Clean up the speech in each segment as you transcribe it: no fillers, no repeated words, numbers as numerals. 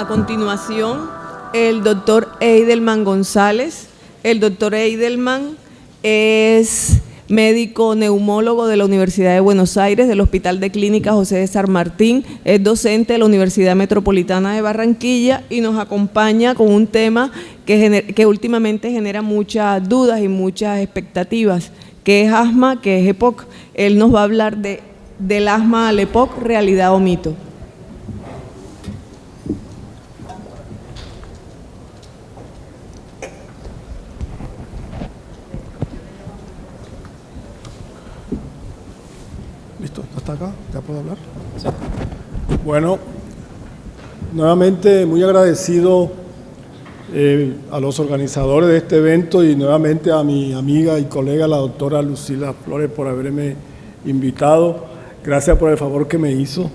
A continuación, el doctor Eidelman González. El doctor Eidelman es médico neumólogo de la Universidad de Buenos Aires, del Hospital de Clínicas José de San Martín, es docente de la Universidad Metropolitana de Barranquilla y nos acompaña con un tema que últimamente genera muchas dudas y muchas expectativas, que es asma, que es EPOC. Él nos va a hablar del asma al EPOC, realidad o mito. ¿Listo? ¿Está acá? ¿Ya puedo hablar? Sí. Bueno, nuevamente muy agradecido a los organizadores de este evento y nuevamente a mi amiga y colega, la doctora Lucila Flores, por haberme invitado. Gracias por el favor que me hizo.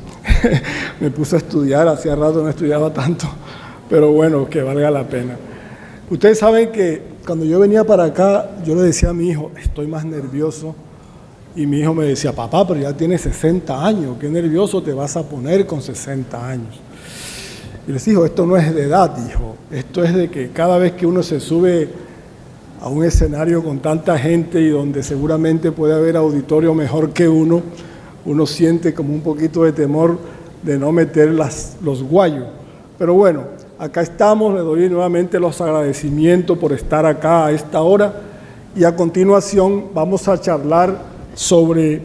Me puse a estudiar, hacía rato no estudiaba tanto, pero bueno, que valga la pena. Ustedes saben que cuando yo venía para acá, yo le decía a mi hijo, estoy más nervioso. Y mi hijo me decía, papá, pero ya tienes 60 años, qué nervioso te vas a poner con 60 años. Y les digo, esto no es de edad, hijo, esto es de que cada vez que uno se sube a un escenario con tanta gente y donde seguramente puede haber auditorio mejor que uno siente como un poquito de temor de no meter los guayos. Pero bueno, acá estamos, le doy nuevamente los agradecimientos por estar acá a esta hora y a continuación vamos a charlar sobre,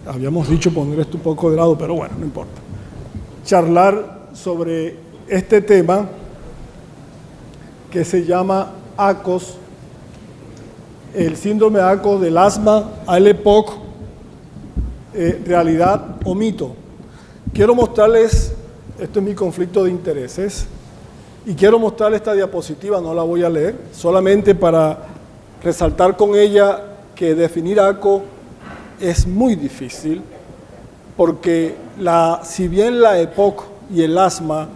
habíamos dicho poner esto un poco de lado, pero bueno, no importa. Charlar sobre este tema que se llama ACOS, el síndrome ACOS del asma al EPOC, realidad o mito. Quiero mostrarles, esto es mi conflicto de intereses, y quiero mostrarles esta diapositiva, no la voy a leer, solamente para resaltar con ella que definir ACOS es muy difícil porque si bien la EPOC y el asma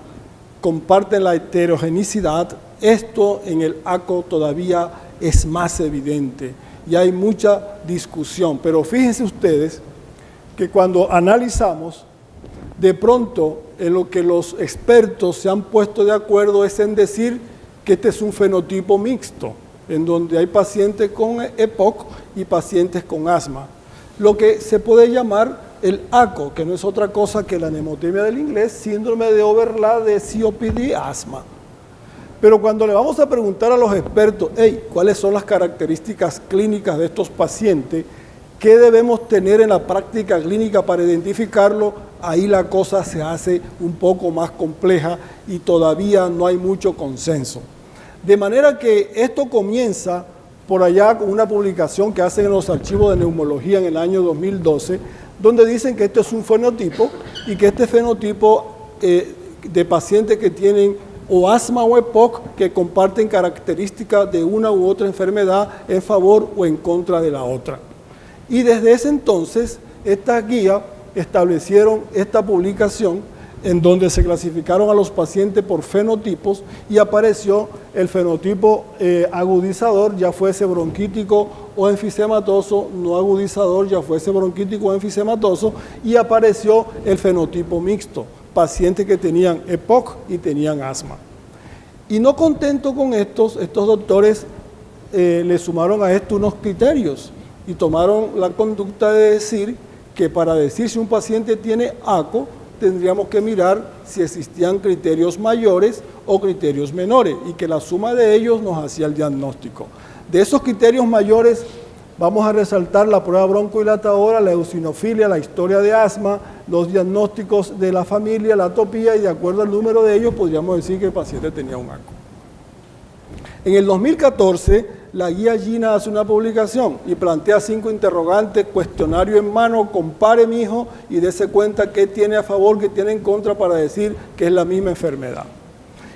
comparten la heterogeneidad, esto en el ACOS todavía es más evidente y hay mucha discusión. Pero fíjense ustedes que cuando analizamos, de pronto en lo que los expertos se han puesto de acuerdo es en decir que este es un fenotipo mixto, en donde hay pacientes con EPOC y pacientes con asma. Lo que se puede llamar el ACOS, que no es otra cosa que la mnemotemia del inglés, síndrome de overlap de COPD, asma. Pero cuando le vamos a preguntar a los expertos, ¿cuáles son las características clínicas de estos pacientes? ¿Qué debemos tener en la práctica clínica para identificarlo? Ahí la cosa se hace un poco más compleja y todavía no hay mucho consenso. De manera que esto comienza por allá con una publicación que hacen en los archivos de neumología en el año 2012, donde dicen que esto es un fenotipo y que este fenotipo de pacientes que tienen o asma o EPOC que comparten características de una u otra enfermedad en favor o en contra de la otra. Y desde ese entonces, estas guías establecieron esta publicación en donde se clasificaron a los pacientes por fenotipos y apareció el fenotipo agudizador, ya fuese bronquítico o enfisematoso, no agudizador, ya fuese bronquítico o enfisematoso, y apareció el fenotipo mixto, pacientes que tenían EPOC y tenían asma. Y no contento con estos doctores le sumaron a esto unos criterios y tomaron la conducta de decir que para decir si un paciente tiene ACOS, tendríamos que mirar si existían criterios mayores o criterios menores y que la suma de ellos nos hacía el diagnóstico. De esos criterios mayores vamos a resaltar la prueba broncodilatadora, la eosinofilia, la historia de asma, los diagnósticos de la familia, la atopía y de acuerdo al número de ellos podríamos decir que el paciente tenía un ACOS. En el 2014 la guía Gina hace una publicación y plantea 5 interrogantes, cuestionario en mano, compare mi hijo y dése cuenta qué tiene a favor, qué tiene en contra para decir que es la misma enfermedad.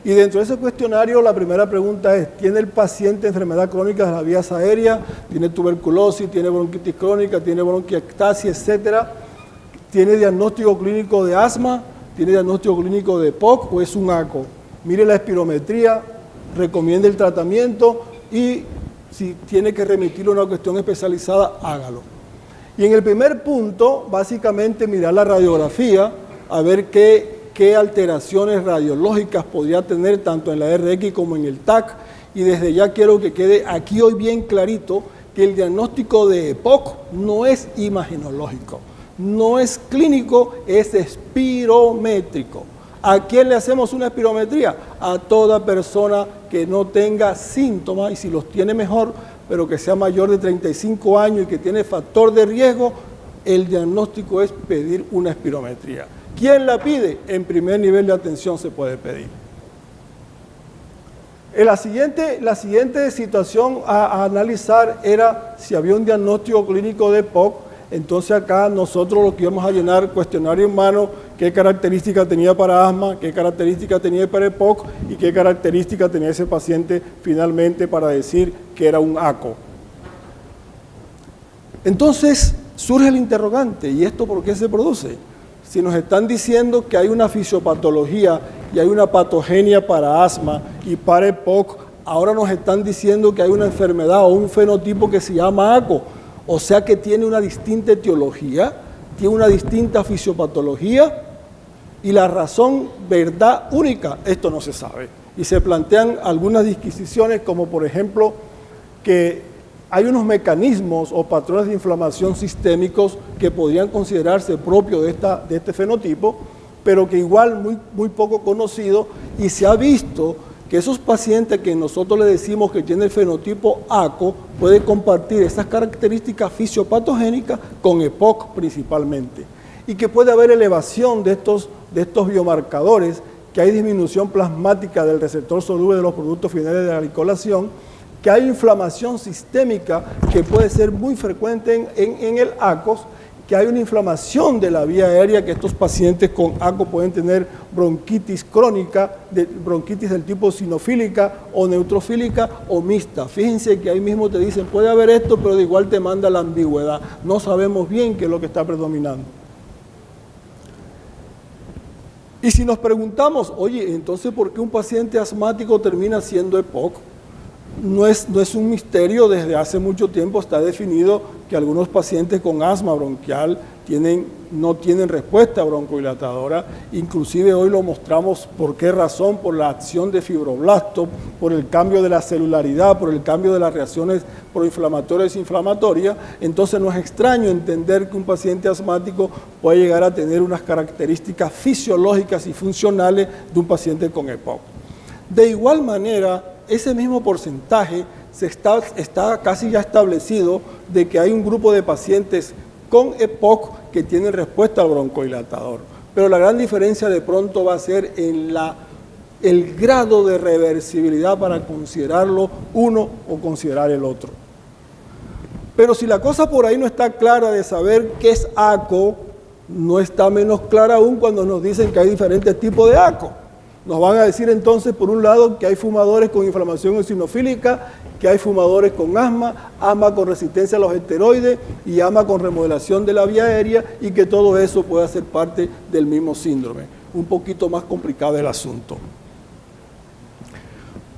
Y dentro de ese cuestionario la primera pregunta es, ¿tiene el paciente enfermedad crónica de las vías aéreas? ¿Tiene tuberculosis? ¿Tiene bronquitis crónica? ¿Tiene bronquiectasia, etcétera? ¿Tiene diagnóstico clínico de asma? ¿Tiene diagnóstico clínico de EPOC o es un ACOS? Mire la espirometría, recomiende el tratamiento y si tiene que remitirlo a una cuestión especializada, hágalo. Y en el primer punto, básicamente mirar la radiografía, a ver qué qué alteraciones radiológicas podría tener tanto en la RX como en el TAC. Y desde ya quiero que quede aquí hoy bien clarito que el diagnóstico de EPOC no es imagenológico, no es clínico, es espirométrico. ¿A quién le hacemos una espirometría? A toda persona que no tenga síntomas, y si los tiene mejor, pero que sea mayor de 35 años y que tiene factor de riesgo, el diagnóstico es pedir una espirometría. ¿Quién la pide? En primer nivel de atención se puede pedir. La siguiente situación a analizar era si había un diagnóstico clínico de EPOC. Entonces acá nosotros lo que íbamos a llenar cuestionario en mano, qué características tenía para asma, qué características tenía para EPOC y qué características tenía ese paciente finalmente para decir que era un ACO. Entonces surge el interrogante, ¿y esto por qué se produce? Si nos están diciendo que hay una fisiopatología y hay una patogenia para asma y para EPOC, ahora nos están diciendo que hay una enfermedad o un fenotipo que se llama ACO, o sea que tiene una distinta etiología, tiene una distinta fisiopatología y la razón, verdad única, esto no se sabe. Y se plantean algunas disquisiciones como por ejemplo que hay unos mecanismos o patrones de inflamación sistémicos que podrían considerarse propios de este fenotipo, pero que igual muy poco conocido, y se ha visto que esos pacientes que nosotros le decimos que tienen el fenotipo ACO pueden compartir esas características fisiopatogénicas con EPOC principalmente, y que puede haber elevación de estos biomarcadores, que hay disminución plasmática del receptor soluble de los productos finales de la glicolación, que hay inflamación sistémica que puede ser muy frecuente en el ACOS, que hay una inflamación de la vía aérea, que estos pacientes con ACO pueden tener bronquitis crónica, bronquitis del tipo sinofílica o neutrofílica o mixta. Fíjense que ahí mismo te dicen, puede haber esto, pero de igual te manda la ambigüedad. No sabemos bien qué es lo que está predominando. Y si nos preguntamos, oye, entonces, ¿por qué un paciente asmático termina siendo EPOC? No es un misterio, desde hace mucho tiempo está definido que algunos pacientes con asma bronquial no tienen respuesta broncohilatadora, inclusive hoy lo mostramos por qué razón, por la acción de fibroblastos, por el cambio de la celularidad, por el cambio de las reacciones proinflamatorias e inflamatorias. Entonces no es extraño entender que un paciente asmático puede llegar a tener unas características fisiológicas y funcionales de un paciente con EPOC. De igual manera, ese mismo porcentaje está casi ya establecido de que hay un grupo de pacientes con EPOC que tienen respuesta al broncohilatador. Pero la gran diferencia de pronto va a ser en el grado de reversibilidad para considerarlo uno o considerar el otro. Pero si la cosa por ahí no está clara de saber qué es ACO, no está menos clara aún cuando nos dicen que hay diferentes tipos de ACO. Nos van a decir entonces, por un lado, que hay fumadores con inflamación eosinofílica, que hay fumadores con asma con resistencia a los esteroides y asma con remodelación de la vía aérea, y que todo eso puede ser parte del mismo síndrome. Un poquito más complicado el asunto.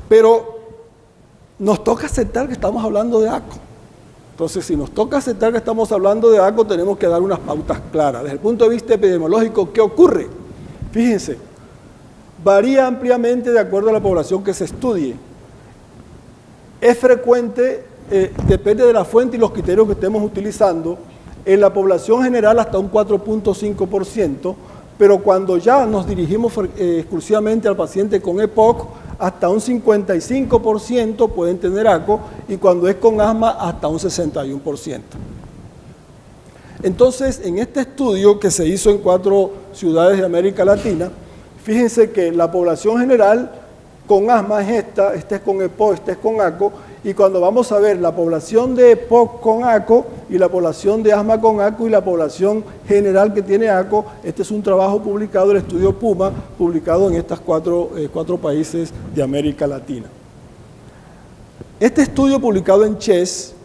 Pero nos toca aceptar que estamos hablando de ACO. Entonces, si nos toca aceptar que estamos hablando de ACO, tenemos que dar unas pautas claras. Desde el punto de vista epidemiológico, ¿qué ocurre? Fíjense. Varía ampliamente de acuerdo a la población que se estudie. Es frecuente, depende de la fuente y los criterios que estemos utilizando, en la población general hasta un 4.5%, pero cuando ya nos dirigimos exclusivamente al paciente con EPOC, hasta un 55% pueden tener ACO, y cuando es con asma, hasta un 61%. Entonces, en este estudio que se hizo en 4 ciudades de América Latina, fíjense que la población general con asma es esta es con EPOC, esta es con ACO, y cuando vamos a ver la población de EPOC con ACO y la población de asma con ACO y la población general que tiene ACO, este es un trabajo publicado, el estudio PUMA, publicado en estos cuatro países de América Latina. Este estudio publicado en CHES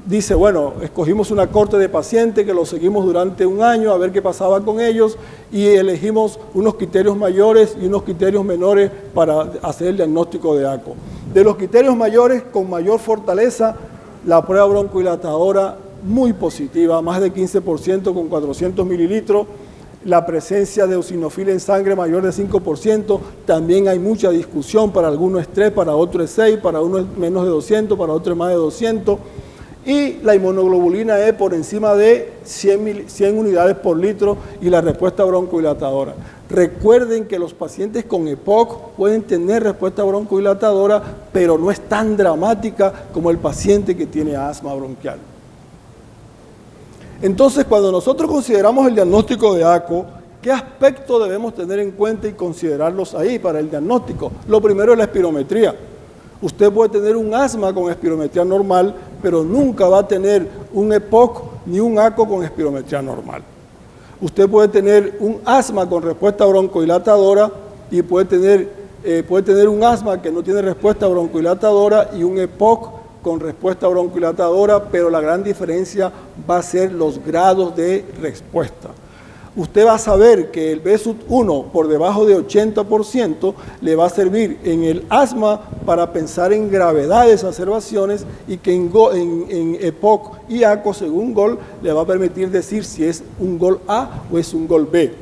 dice, bueno, escogimos una corte de pacientes que los seguimos durante un año a ver qué pasaba con ellos, y elegimos unos criterios mayores y unos criterios menores para hacer el diagnóstico de ACO. De los criterios mayores, con mayor fortaleza, la prueba broncohilatadora muy positiva, más de 15% con 400 mililitros. la presencia de eosinofilia en sangre mayor de 5%, también hay mucha discusión, para algunos es 3, para otros es 6, para uno es menos de 200, para otros es más de 200, y la inmunoglobulina E por encima de 100 unidades por litro y la respuesta broncodilatadora. Recuerden que los pacientes con EPOC pueden tener respuesta broncodilatadora, pero no es tan dramática como el paciente que tiene asma bronquial. Entonces, cuando nosotros consideramos el diagnóstico de ACO, ¿qué aspectos debemos tener en cuenta y considerarlos ahí para el diagnóstico? Lo primero es la espirometría. Usted puede tener un asma con espirometría normal, pero nunca va a tener un EPOC ni un ACO con espirometría normal. Usted puede tener un asma con respuesta broncodilatadora y puede tener un asma que no tiene respuesta broncodilatadora y un EPOC con respuesta broncodilatadora, pero la gran diferencia va a ser los grados de respuesta. Usted va a saber que el BSUT-1 por debajo de 80% le va a servir en el asma para pensar en gravedad de exacerbaciones y que en EPOC y ACO, según GOL, le va a permitir decir si es un GOL A o es un GOL B.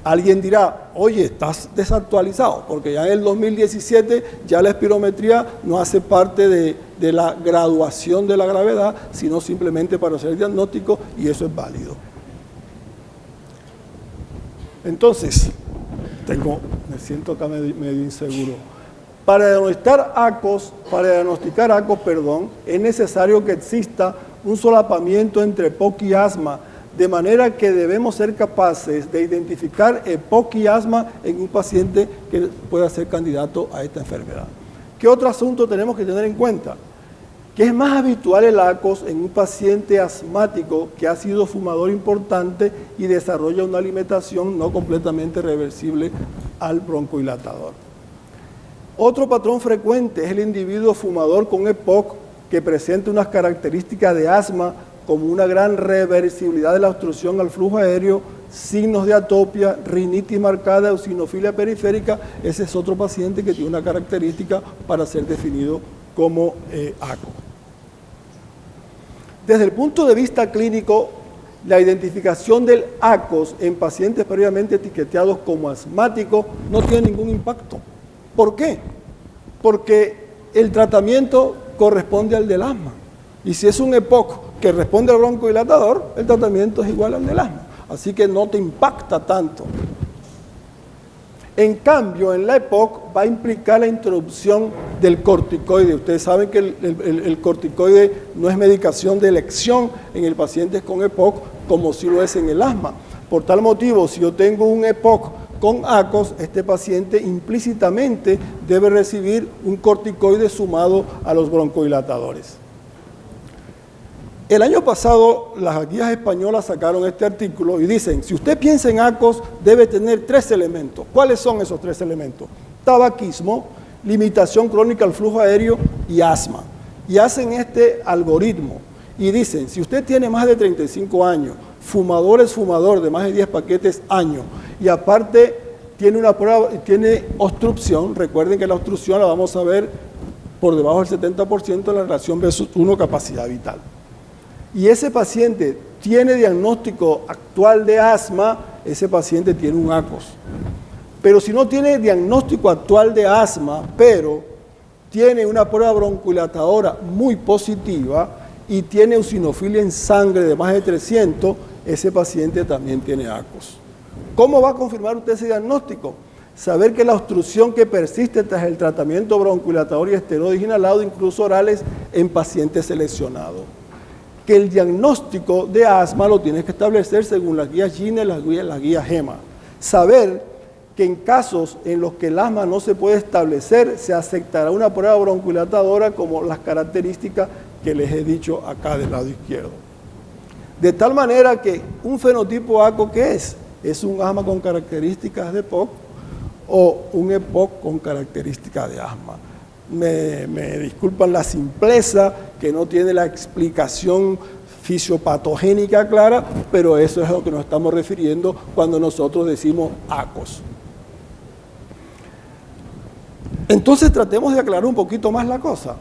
Alguien dirá, oye, estás desactualizado, porque ya en el 2017 ya la espirometría no hace parte de la graduación de la gravedad, sino simplemente para hacer el diagnóstico, y eso es válido. Entonces, me siento acá medio inseguro. Para diagnosticar ACOs, es necesario que exista un solapamiento entre EPOC y asma, de manera que debemos ser capaces de identificar EPOC y asma en un paciente que pueda ser candidato a esta enfermedad. ¿Qué otro asunto tenemos que tener en cuenta? Que es más habitual el ACOS en un paciente asmático que ha sido fumador importante y desarrolla una alimentación no completamente reversible al broncodilatador. Otro patrón frecuente es el individuo fumador con EPOC que presenta unas características de asma como una gran reversibilidad de la obstrucción al flujo aéreo, signos de atopia, rinitis marcada, eosinofilia periférica. Ese es otro paciente que tiene una característica para ser definido como ACO. Desde el punto de vista clínico, la identificación del ACOS en pacientes previamente etiquetados como asmáticos no tiene ningún impacto. ¿Por qué? Porque el tratamiento corresponde al del asma. Y si es un EPOC que responde al broncodilatador, el tratamiento es igual al del asma. Así que no te impacta tanto. En cambio, en la EPOC va a implicar la introducción del corticoide. Ustedes saben que el corticoide no es medicación de elección en el paciente con EPOC, como sí lo es en el asma. Por tal motivo, si yo tengo un EPOC con ACOS, este paciente implícitamente debe recibir un corticoide sumado a los broncodilatadores. El año pasado las guías españolas sacaron este artículo y dicen, si usted piensa en ACOS, debe tener 3 elementos. ¿Cuáles son esos 3 elementos? Tabaquismo, limitación crónica al flujo aéreo y asma. Y hacen este algoritmo y dicen, si usted tiene más de 35 años, fumador de más de 10 paquetes año, y aparte tiene obstrucción, recuerden que la obstrucción la vamos a ver por debajo del 70% de la relación BSUT-1 capacidad vital. Y ese paciente tiene diagnóstico actual de asma, ese paciente tiene un ACOS. Pero si no tiene diagnóstico actual de asma, pero tiene una prueba broncodilatadora muy positiva y tiene eosinofilia en sangre de más de 300, ese paciente también tiene ACOS. ¿Cómo va a confirmar usted ese diagnóstico? Saber que la obstrucción que persiste tras el tratamiento broncodilatador y esteroides inhalados, incluso orales, en pacientes seleccionados. Que el diagnóstico de asma lo tienes que establecer según las guías GINE, las guías GEMA. Saber que en casos en los que el asma no se puede establecer, se aceptará una prueba broncodilatadora como las características que les he dicho acá del lado izquierdo. De tal manera que un fenotipo ACO, ¿qué es? Es un asma con características de EPOC o un EPOC con características de asma. Me disculpan la simpleza, que no tiene la explicación fisiopatogénica clara, pero eso es a lo que nos estamos refiriendo cuando nosotros decimos ACOS. Entonces tratemos de aclarar un poquito más la cosa.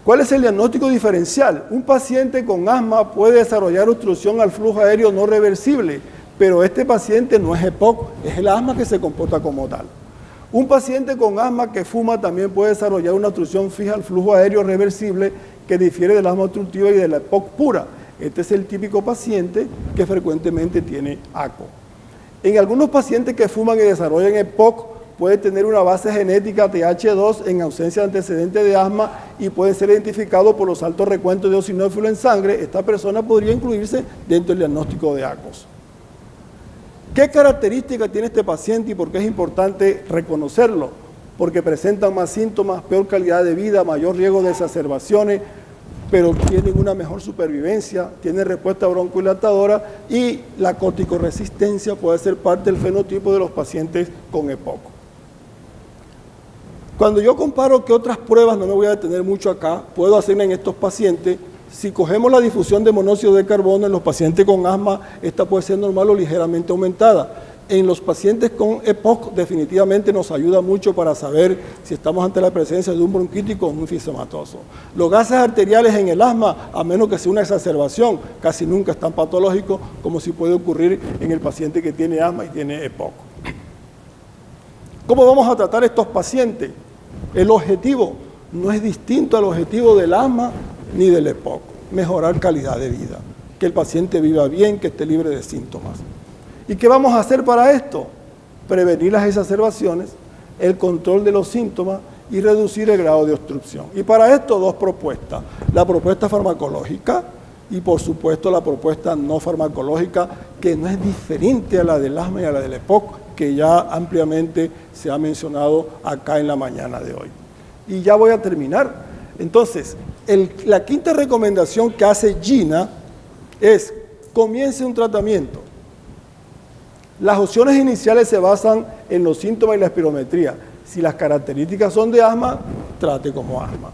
¿Cuál es el diagnóstico diferencial? Un paciente con asma puede desarrollar obstrucción al flujo aéreo no reversible, pero este paciente no es EPOC, es el asma que se comporta como tal. Un paciente con asma que fuma también puede desarrollar una obstrucción fija al flujo aéreo reversible que difiere del asma obstructiva y de la EPOC pura. Este es el típico paciente que frecuentemente tiene ACO. En algunos pacientes que fuman y desarrollan EPOC puede tener una base genética TH2 en ausencia de antecedentes de asma y puede ser identificado por los altos recuentos de eosinófilo en sangre. Esta persona podría incluirse dentro del diagnóstico de ACOS. ¿Qué características tiene este paciente y por qué es importante reconocerlo? Porque presentan más síntomas, peor calidad de vida, mayor riesgo de exacerbaciones, pero tienen una mejor supervivencia, tienen respuesta broncohilatadora y la corticoresistencia puede ser parte del fenotipo de los pacientes con EPOC. Cuando yo comparo qué otras pruebas, no me voy a detener mucho acá, puedo hacer en estos pacientes, si cogemos la difusión de monóxido de carbono en los pacientes con asma, esta puede ser normal o ligeramente aumentada. En los pacientes con EPOC definitivamente nos ayuda mucho para saber si estamos ante la presencia de un bronquítico o un enfisемatoso. Los gases arteriales en el asma, a menos que sea una exacerbación, casi nunca están patológicos, como si puede ocurrir en el paciente que tiene asma y tiene EPOC. ¿Cómo vamos a tratar estos pacientes? El objetivo no es distinto al objetivo del asma ni del EPOC, mejorar calidad de vida, que el paciente viva bien, que esté libre de síntomas. ¿Y qué vamos a hacer para esto? Prevenir las exacerbaciones, el control de los síntomas y reducir el grado de obstrucción. Y para esto dos propuestas, la propuesta farmacológica y por supuesto la propuesta no farmacológica, que no es diferente a la del asma y a la del EPOC, que ya ampliamente se ha mencionado acá en la mañana de hoy. Y ya voy a terminar. Entonces, la quinta recomendación que hace Gina es: comience un tratamiento. Las opciones iniciales se basan en los síntomas y la espirometría. Si las características son de asma, trate como asma.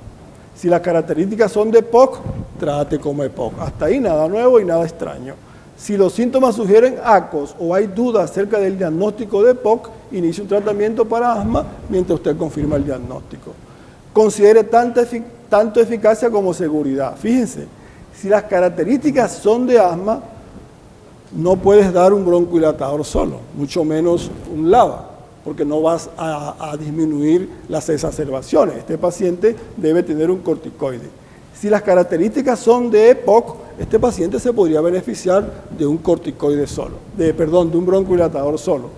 Si las características son de EPOC, trate como EPOC. Hasta ahí nada nuevo y nada extraño. Si los síntomas sugieren ACOS o hay dudas acerca del diagnóstico de EPOC, inicie un tratamiento para asma mientras usted confirma el diagnóstico. Considere tanto eficacia como seguridad. Fíjense, si las características son de asma, no puedes dar un broncohilatador solo, mucho menos un LABA, porque no vas a disminuir las exacerbaciones. Este paciente debe tener un corticoide. Si las características son de EPOC, este paciente se podría beneficiar de un corticoide solo, de un broncohilatador solo.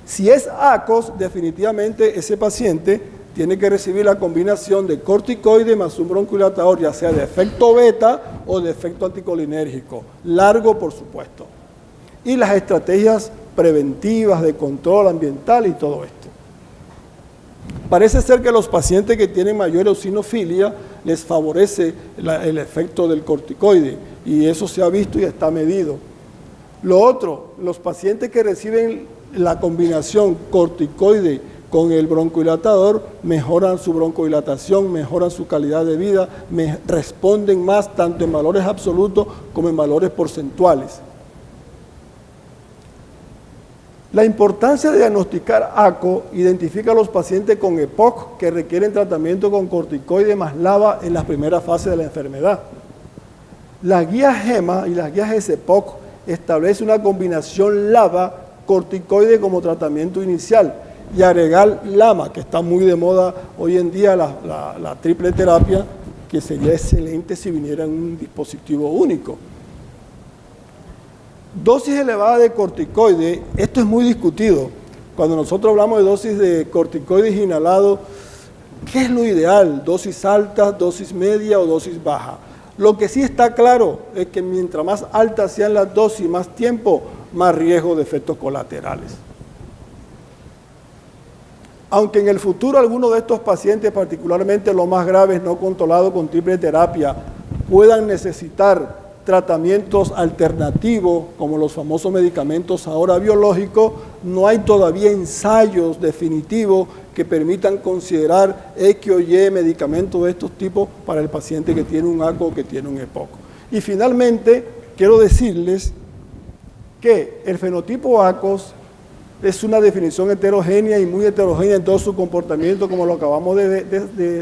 Si es ACOS, definitivamente ese paciente tiene que recibir la combinación de corticoide más un broncohilatador, ya sea de efecto beta o de efecto anticolinérgico, largo por supuesto. Y las estrategias preventivas de control ambiental y todo esto. Parece ser que los pacientes que tienen mayor eosinofilia les favorece el efecto del corticoide y eso se ha visto y está medido. Lo otro, los pacientes que reciben la combinación corticoide con el broncohilatador mejoran su broncohilatación, mejoran su calidad de vida, responden más tanto en valores absolutos como en valores porcentuales. La importancia de diagnosticar ACO identifica a los pacientes con EPOC que requieren tratamiento con corticoide más LABA en las primeras fases de la enfermedad. Las guías GEMA y las guías SEPOC establecen una combinación LABA-corticoide como tratamiento inicial y agregar LAMA, que está muy de moda hoy en día, la triple terapia, que sería excelente si viniera en un dispositivo único. Dosis elevada de corticoide, esto es muy discutido. Cuando nosotros hablamos de dosis de corticoides inhalados, ¿qué es lo ideal? ¿Dosis alta, dosis media o dosis baja? Lo que sí está claro es que mientras más altas sean las dosis, más tiempo, más riesgo de efectos colaterales. Aunque en el futuro algunos de estos pacientes, particularmente los más graves no controlados con triple terapia, puedan necesitar tratamientos alternativos, como los famosos medicamentos ahora biológicos, no hay todavía ensayos definitivos que permitan considerar X o Y medicamentos de estos tipos para el paciente que tiene un ACO o que tiene un EPOC. Y finalmente, quiero decirles que el fenotipo ACOS es una definición heterogénea y muy heterogénea en todo su comportamiento, como lo acabamos de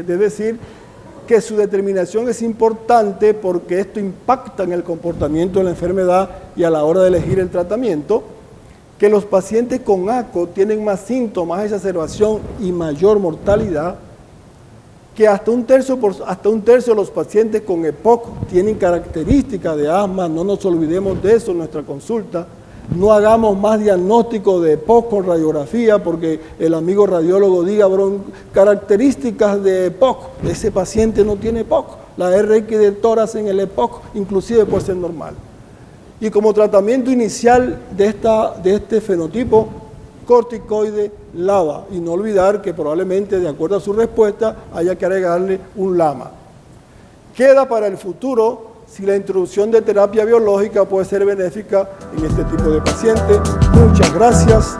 decir, que su determinación es importante porque esto impacta en el comportamiento de la enfermedad y a la hora de elegir el tratamiento, que los pacientes con ACO tienen más síntomas, exacerbación y mayor mortalidad, que hasta un tercio de los pacientes con EPOC tienen características de asma. No nos olvidemos de eso en nuestra consulta. No hagamos más diagnóstico de EPOC con radiografía porque el amigo radiólogo diga, características de EPOC, ese paciente no tiene EPOC. La RX de tórax en el EPOC inclusive puede ser normal. Y como tratamiento inicial de este fenotipo, corticoide LABA. Y no olvidar que probablemente, de acuerdo a su respuesta, haya que agregarle un LAMA. Queda para el futuro si la introducción de terapia biológica puede ser benéfica en este tipo de pacientes. Muchas gracias.